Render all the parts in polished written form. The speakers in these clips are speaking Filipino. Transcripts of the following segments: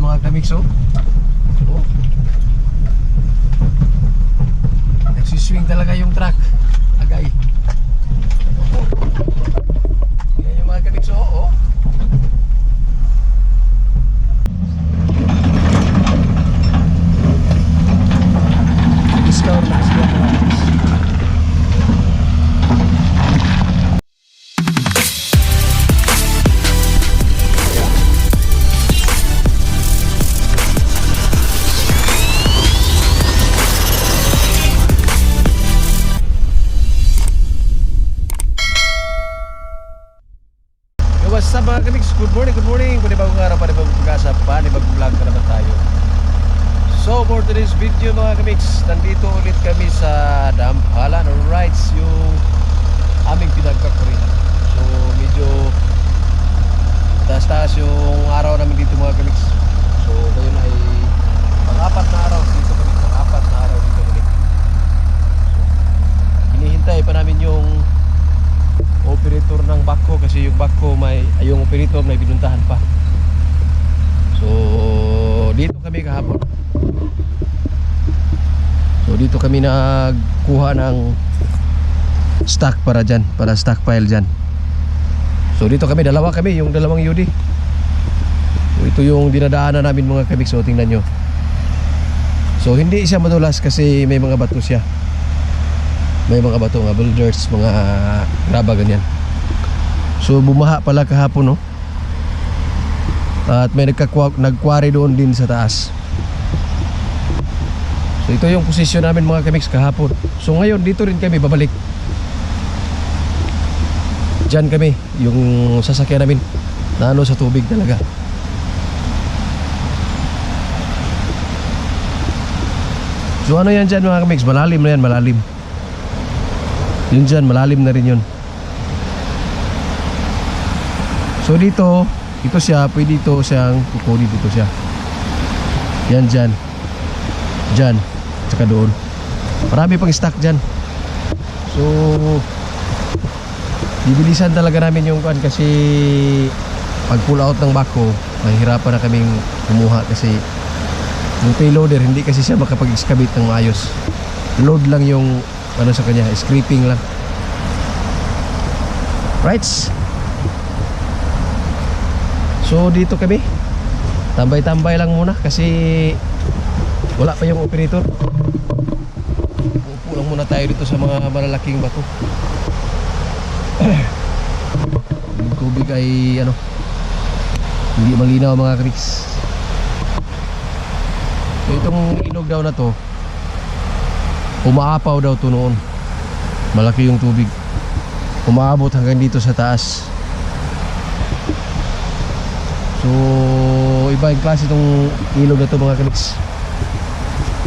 mga kamikso. Oh. Nagsiswing talaga yung truck. Agay. Oh. Yan yung mga kamikso. Oh. Discover na sila mga kamikso. What's up mga kamiks? Good morning, good morning. Panibagong araw, panibagong pag-asa, panibagong vlog na naman tayo. So for today's video mga kamiks, nandito ulit kami sa Dampalan. Alright, yung aming pinagkakurihan. So medyo taas-taas yung araw namin dito mga kamiks. So ngayon ay pang-apat na araw dito kami. Pang-apat na araw dito kami. So hinihintay pa namin yung operator ng bako kasi yung bako yung operator may binuntahan pa. So dito kami kahapon. So dito kami nagkuha ng stock para dyan, para stockpile dyan. So dito kami, dalawa kami, yung dalawang UD. So ito yung dinadaanan namin mga kabik. So tingnan nyo. So hindi siya madulas kasi may mga bato siya. May mga bato, mga boulders, mga graba ganyan. So bumaha pala kahapon, no? At may nagkwari doon din sa taas. So ito yung posisyon namin mga kamiks kahapon. So ngayon dito rin kami babalik. Diyan kami, yung sasakyan namin na ano sa tubig talaga. So ano yan dyan mga kamiks? Malalim na yan, malalim. Yun dyan, malalim na rin yun. So dito, ito siya, pwede dito siyang kukunin, dito siya. Yan dyan. Dyan, tsaka doon. Marami pang stock dyan. So bibilisan talaga namin yung kuan kasi pag pull out ng bako, mahihirapan na kaming kumuha kasi yung payloader, hindi kasi siya makapag-excavate ng maayos. Load lang yung ano sa kanya, scraping lang. Right. So dito kami, tambay-tambay lang muna kasi wala pa yung operator. Upo lang muna tayo dito sa mga malalaking bato. Yung tubig ay ano, hindi malinaw mga kamiks. So itong ilog daw na to, umaapaw daw to noon. Malaki yung tubig, umaabot hanggang dito sa taas. So iba yung klase itong ilog na to mga kamiks.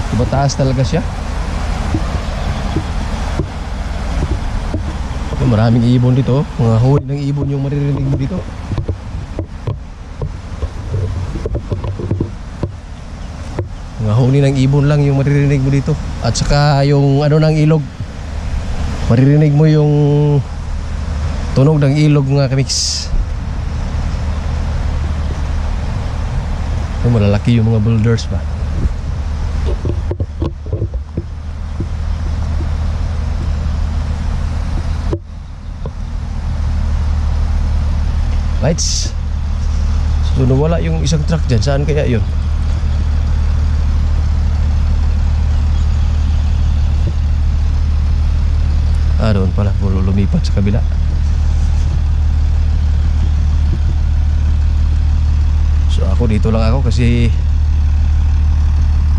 Diba taas talaga siya. So, maraming ibon dito. Mga huli ng ibon yung maririnig mo dito. Mga huni ng ibon lang yung maririnig mo dito. At saka yung ano ng ilog, maririnig mo yung tunog ng ilog mga kamiks. So, malalaki yung mga boulders ba. Lights. So nawala yung isang truck dyan. Saan kaya yun? Ah, doon pala, puro lumipat sa kabila. So ako dito lang ako kasi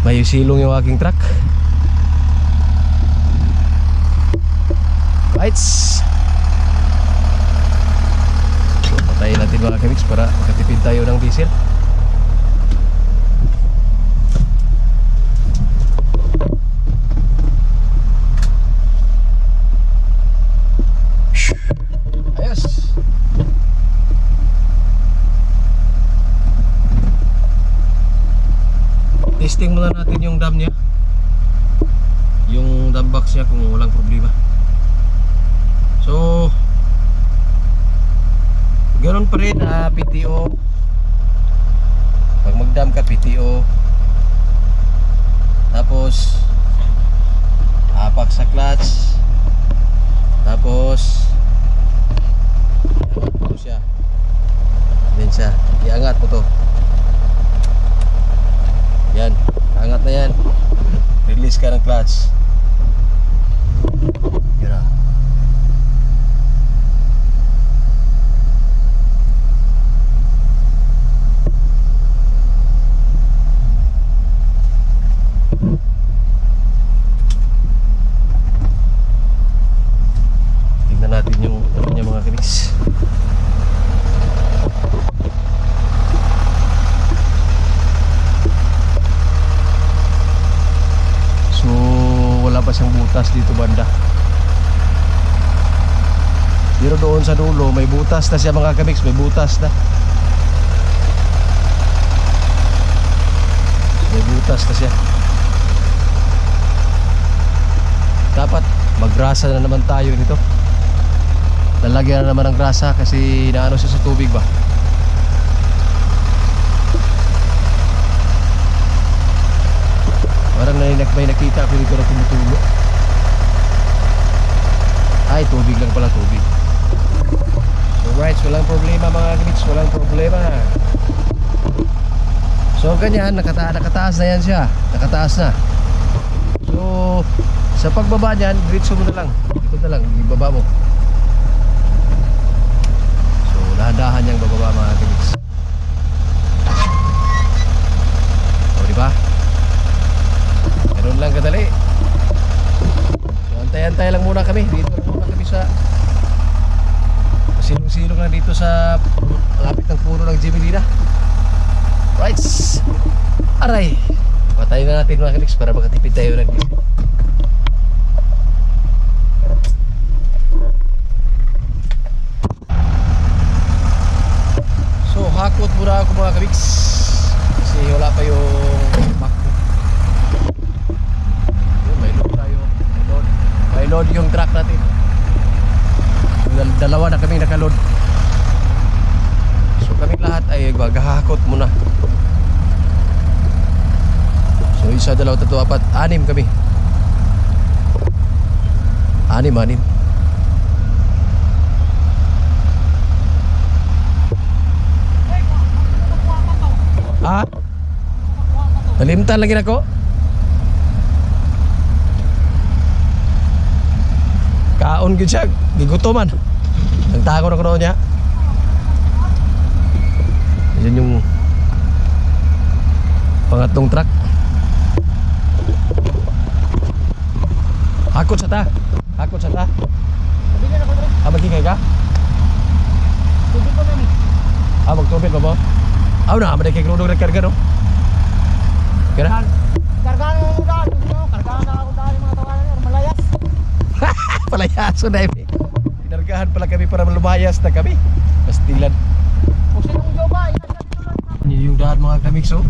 may silong yung aking truck. Lights. So patayin natin mga kamiks para makatipid tayo ng diesel. Testing muna natin yung dam niya, yung dam box niya kung walang problema. So ganoon pa rin PTO. Pag dam ka PTO. Tapos apak sa clutch. Tapos iangat mo siya. Yan siya. Iangat mo to. Yan. Angat na yan. Release ka ng clutch. Yun na. Tingnan natin yung ano niya mga kaniks. So wala pa siyang butas dito banda. Pero doon sa dulo may butas na siya mga kaniks. May butas na. May butas na siya. Dapat maggrasa na naman tayo nito. Lalagyan na naman ng grasa kasi naano siya sa tubig ba. Parang may nakita ako dito na tumutulo. Ay, tubig lang pala, tubig. So right, walang problema mga kaniks, walang problema. So ganyan, nakataas na yan siya. Nakataas na. So sa pagbaba niyan, diretso mo na lang. Ito na lang, ibaba mo. So dahan-dahan niyang bababa mga kaniks. O diba? Ganun lang kadali. So antay-antay lang muna kami. Dito lang muna kami sa silong-silong lang dito sa malapit ng puno ng Jemelina. Right. Aray. Patayin na natin mga kaniks para makatipid tayo ng diesel. So hakot muna ako mga kaniks kasi wala pa yung MacBook. May load tayo. May load yung truck natin. Dalawa na kami nakaload. So kami lahat ay maghahakot muna. So isa, dalawa, tatlo, apat, anim kami. Anim. Ah? Nalimtan lagi ako. Kaon gud siya, gigutoman. Nagtago na ko noon niya. Yan yung pangatlong truck. Hakot sa ta. Bigyan ako rin. Magkikay ka? Tubig ko na ni. Magtubig pa ba? Na, madakay krudong nagkarga no? Kira? Kargaan mo daan. Kargaan na ako daan mga tawanan niya. Malayas. Palayaso na eh. Pinargahan pala kami para lumayas na kami. Pastilan. Kung sinong joba, Yung daan mga kamikso.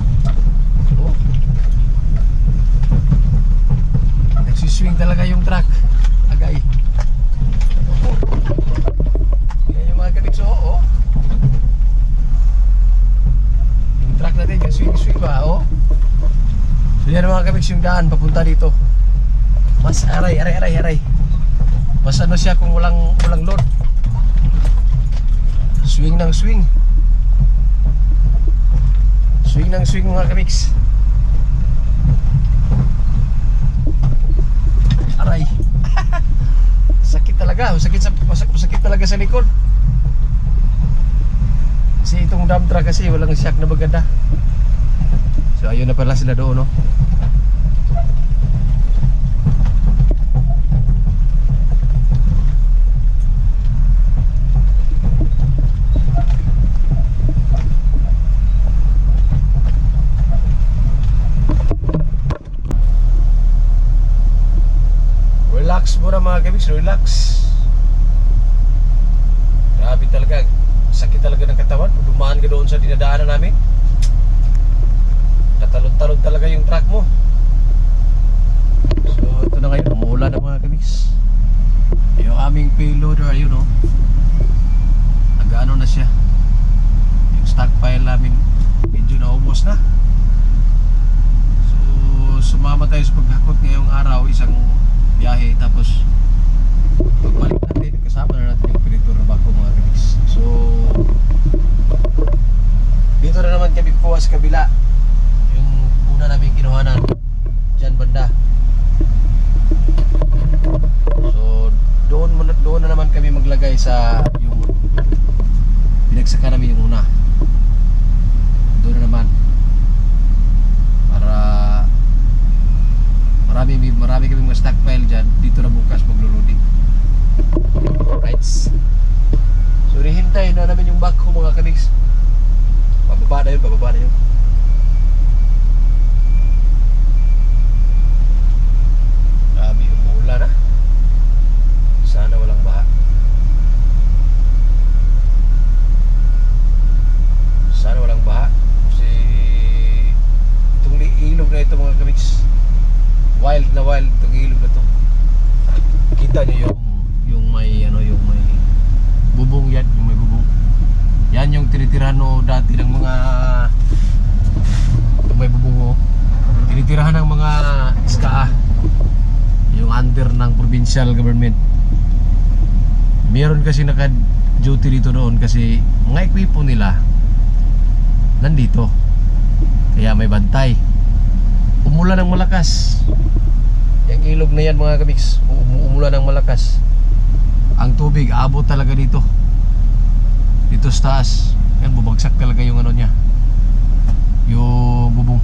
Oh. Nagsiswing talaga yung truck. Agay. Yan yung mga kamikso. Oh. Yung truck natin swing ba. Oh. So yan mga kamikso yung daan papunta dito. Mas aray. Mas ano siya kung walang load. Swing ng swing. Swing ng swing mga kamiks. Aray. Sakit talaga. Masakit talaga sa likod. Kasi itong dump truck kasi walang shock na maganda. So ayun na pala sila doon, no? Relax muna mga kamiks, relax. Grabe talaga. Sakit talaga ng katawan. Dumaan ka doon sa dinadaanan namin. Katalon-talon talaga yung truck mo. So ito na ngayon, umuulan na mga kamiks. Yung aming payloader, ayun o. Nag-ano na siya. Yung stockpile namin medyo naubos na. So sumama tayo sa paghakot ngayong araw, isang biyahe, tapos pagbalik natin kasama na natin yung Pirito na bako mga kamiks. So dito na naman kami kukuha sa kabila, yung una namin kinuhanan dyan banda. So doon na naman kami maglagay sa yung pinagsaka namin yung una. Doon na naman para marami kami mga stockpile dyan. Dito na bukas magluluding. Right. So hihintay na namin yung backhoe mga kamiks. Pababa na yun. Grabe, umuulan na. Sana walang baha. Sana walang baha. Kasi itong ilog na ito mga kamiks, wild itong ilog na to. Kita niyo yung may bubong yan, yung may bubong. Yan yung tinitirahan dati ng mga yung may bubong tinitirahan ng mga SKA, yung under ng provincial government. Meron kasi naka-duty dito noon kasi mga ekwipo nila nandito, kaya may bantay. Umulan ng malakas, yung ilog na yan mga kamiks, umulan ng malakas. Ang tubig abot talaga dito sa taas. Yan, bubagsak talaga yung ano niya, yung bubong.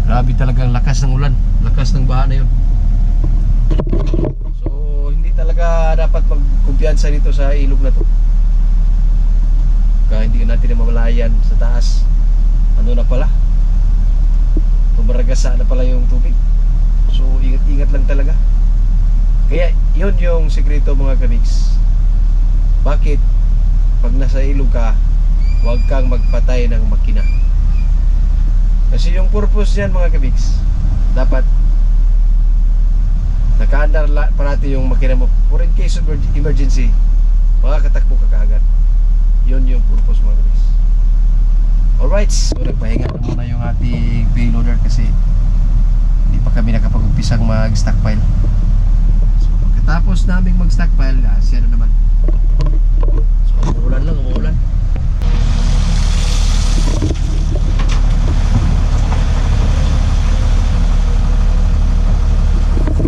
Grabe talaga ang lakas ng ulan, lakas ng baha na yun. So hindi talaga dapat magkumpiyansa dito sa ilog na to. Kaya hindi natin na mamalayan sa taas. Ano na pala, tumaragasa na pala yung tubig. So ingat-ingat lang talaga. Kaya yun yung sekreto mga kamiks. Bakit pag nasa ilog ka, huwag kang magpatay ng makina? Kasi yung purpose niyan mga kamiks, dapat nakaandar parati yung makina mo for in case of emergency, makakatakbo ka kaagad. Yun yung purpose mga kamiks. Alright, so nagpahinga na muna yung ating payloader kasi hindi pa kami nakapag-umpisang mag-stockpile. So pagkatapos naming mag-stockpile, siya na naman. So umuulan.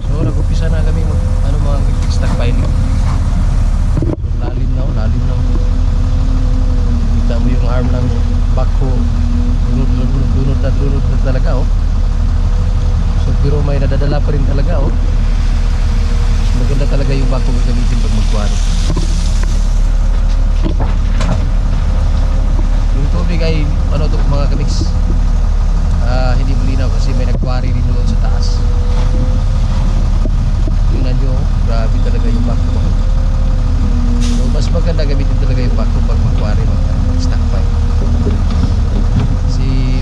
So nag-umpisa na kami mag-stockpiling. So lalim na. Kita mo yung arm ng backhoe, lunod na talaga So pero may nadadala pa rin talaga Mas maganda talaga yung backhoe gagamitin pag magkuwari. Yung tubig ay mga kamiks, hindi malinaw kasi may nagkuwari rin doon sa taas. Tingnan nyo, grabe talaga yung backhoe. So mas maganda gamitin talaga yung backhoe pag magkuwari, mag-stockpile. Kasi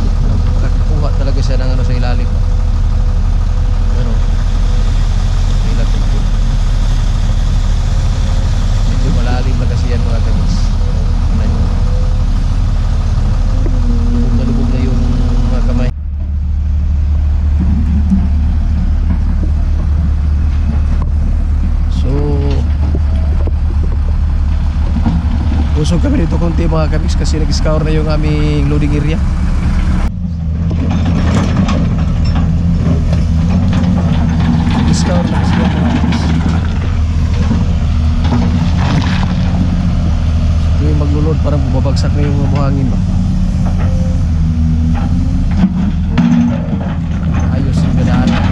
nakakuha talaga siya ng sa ilalim. Medyo malalim na kasi yan mga kamiks. Lubog na yung mga kamay. So busog kami dito konti mga kamiks kasi nag-scour na yung aming loading area. Nag-scour na kasi yung mga kamiks. So yung maglulod parang bumabagsak na yung buhangin ba. Ayos yung gadaanan.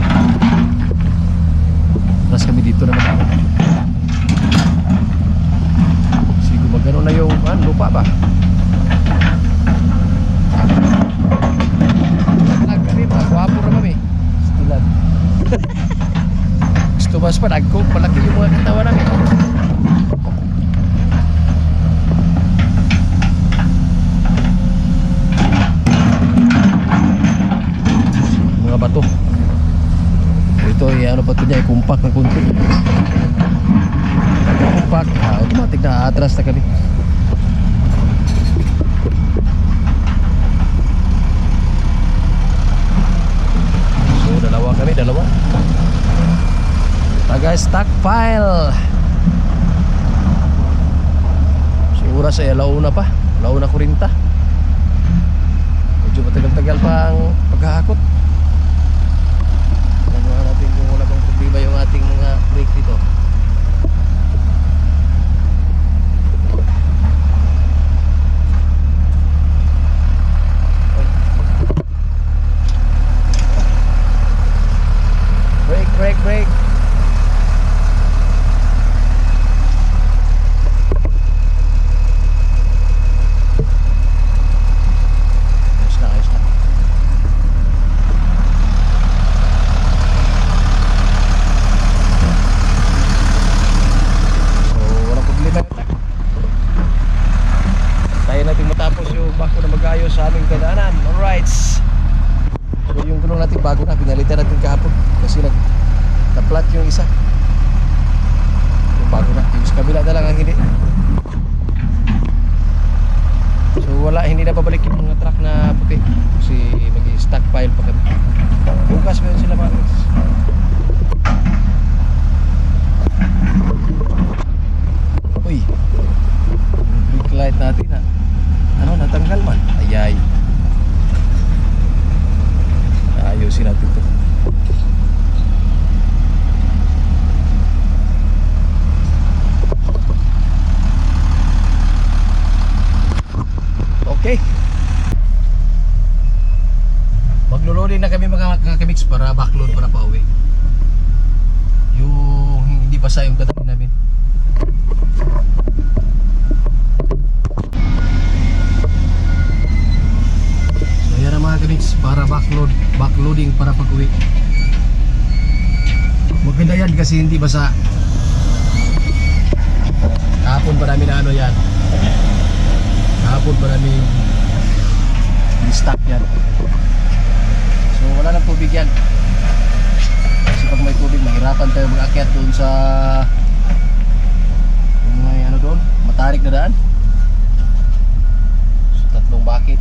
Tapos kami dito naman ako. Gano'n na yung lupa ba? Nagkarin, magwapo na kami. Stilan. Gusto mas pa, nagkog, malaki yung mga katawa namin. Mga bato. Ito, ano pa ito niya, kumpak na kunti. Kumpak, automatic na atras na kami. sa stockpile. So oras ay alauna pa, alauna 40. Medyo matagal-tagal pa ang paghahakot. Tingnan natin kung wala bang problema yung ating mga brake dito. Brake. Ayos na. So, walang problema. Tayo natin matapos yung bako na mag-ayos sa aming kadaanan. Alright. So, yung gulong natin bago na, pinalitan natin kahapon kasi na-flat yung isa. Yung bago na, yung sa kabila na lang ang hindi. So wala, hindi na babalik yung mga truck na puti kasi mag-stockpile pa kami. Bukas meron sila mga guys. Uy, yung brake light natin na natanggal man. Ayay, ayusin natin to. Okay. Maglo-loading na kami mga kamix para backload para pauwi. Yung hindi basa yung katabi namin. So yan ang mga kamix para backloading para pag-uwi. Maganda yan kasi hindi basa. Kahapon pa namin na yan. Hapon pa namin i-stock yan. So wala nang tubig yan. Kasi pag may tubig mahirapan tayo mag-akyat doon sa yung may doon, matarik na daan. So 3 bucket.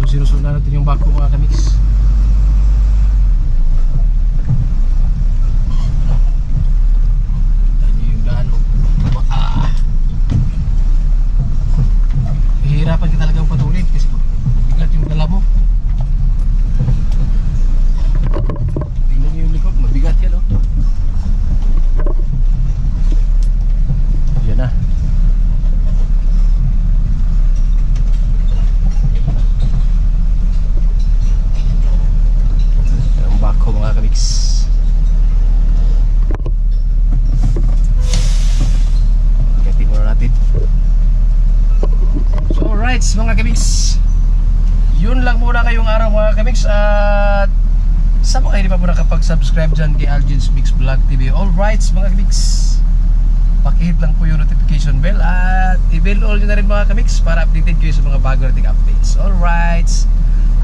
Sinusunod na natin yung bako mga kamix. Yan yung daan. Hihirapan ka talagang patuloy kasi bigat yung dala mo. Tingnan nyo yung likod, mabigat yan Yan na. Mga kamix. Gatin muna natin. So alright mga kamix, yun lang muna ngayong araw mga kamix. At sa mga hindi pa po nakapag-subscribe dyan kay Algin's Mix Vlog TV, alright mga kamix, pakihit lang po yung notification bell at i-bell all nyo na rin mga kamix para updated kayo sa mga bago nating updates. Alright,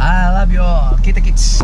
I love you all. Kita kits.